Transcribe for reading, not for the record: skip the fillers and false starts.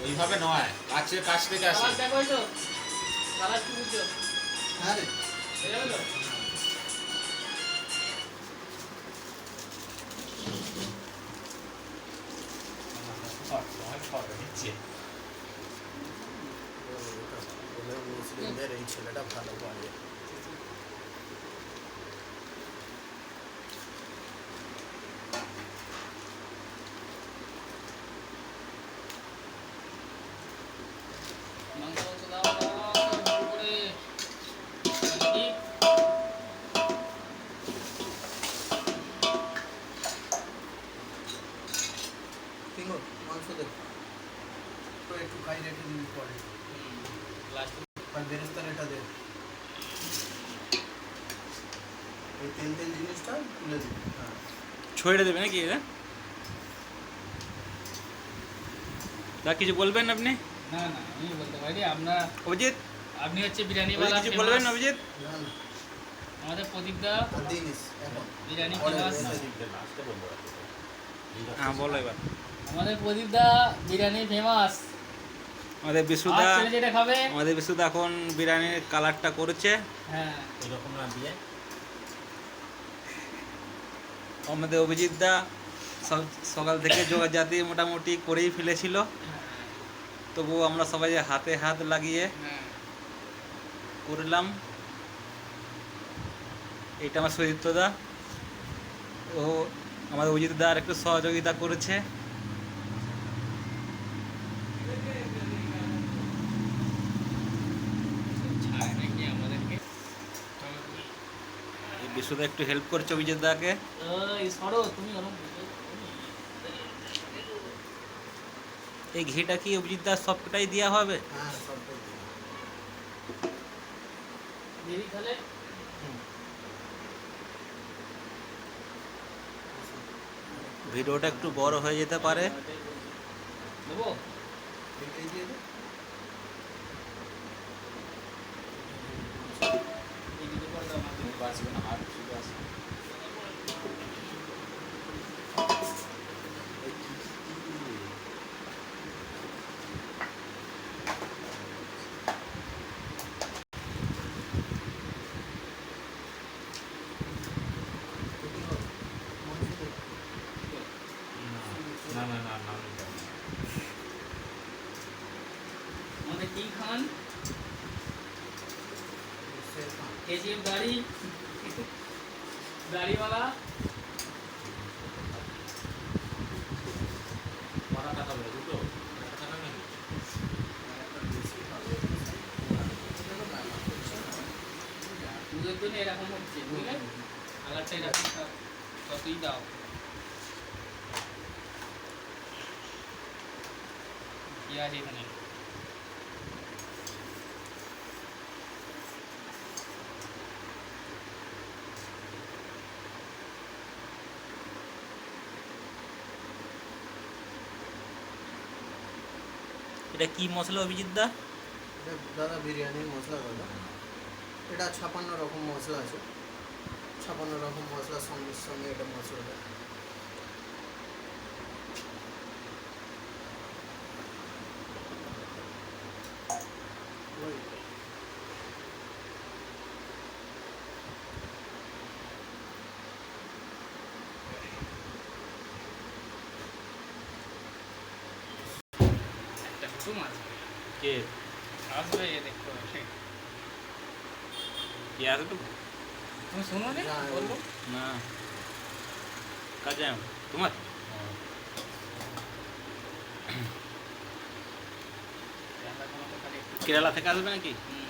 ওইভাবে নয়, কাছ থেকে আসে। মুসলিমদের এই ছেলেটা ভালো পারে। মাংস দেখ তো একটু খাই রেখে দিবি পরে বেরেস্তার এটা দে, এই তেল তেল জিনিসটা তুলে দিবি। হ্যাঁ ছড়ে দেবে নাকি এটা? তা কিছু বলবেন আপনি? না না আমি বলতে পারি আপনার অভিজিৎ, আপনি হচ্ছে বিরিয়ানিওয়ালা কিছু বলবেন অভিজিৎ? না না আমাদের প্রদীপদা আর দিনিস এখন বিরিয়ানি পরে ফেমাস। হ্যাঁ বলো এবার। আমাদের প্রদীপদা বিরিয়ানি ফেমাস। আমাদের আর বিশুদা, ছেলে যেটা খাবে আমাদের বিশুদা এখন বিরিয়ানির কালারটা করছে। হ্যাঁ এরকম না দিয়ে আমাদের অভিজিৎ দা সকাল থেকে যোগাযাতি মোটামুটি করেই ফেলেছিল, তবুও আমরা সবাই হাতে হাত লাগিয়ে হ্যাঁ করলাম। এটা আমার সৈদিত্য দা, ও আমাদের অভিজিৎ দা আর একটু সহযোগিতা করেছে। ছাড়ে নাকি আমাদেরকে। এই বিশুদা একটু হেল্প করছে অভিজিৎ দাকে। ওই সরো তুমি ওরকম এই ঘিটা কি অভিজিৎ দার সবটাই দেওয়া হবে? হ্যাঁ সবটাই দিবি। দেরি তাহলে ভিডিওটা একটু বড় হয়ে যেতে পারে। দেবো এইটাই দিয়ে দে। এই দিকে করে দাও আমাকে। বাঁচবে না, আর শুধু আসবে। মাংস দে। না না না না আমাদের কি খান সের খা। কেজিএফ গাড়ি গাড়িওয়ালা কটা টাকা বলে দুটো টাকা নাকি? একটা বেশি ভালো। এটা রান্না করছে না। দুধের জন্য এরকম হচ্ছে বুঝলে কালারটা এরকম ততই দাও। কি আছে এখানে? এটা কি মশলা অভিজিৎ দা? এটা দাদা বিরিয়ানির মশলা দাদা। এটা 56 রকম মশলা আছে, 56 রকম মশলার সংমিশ্রণে এটা মশলাটা। ওই একটা হুকুম আছে কে আসবে এ দেখতে হবে। কি আর একটু তুমি শোনো নি না, বললো না কাজে তোমার কেরালা থেকে আসবে নাকি? হুম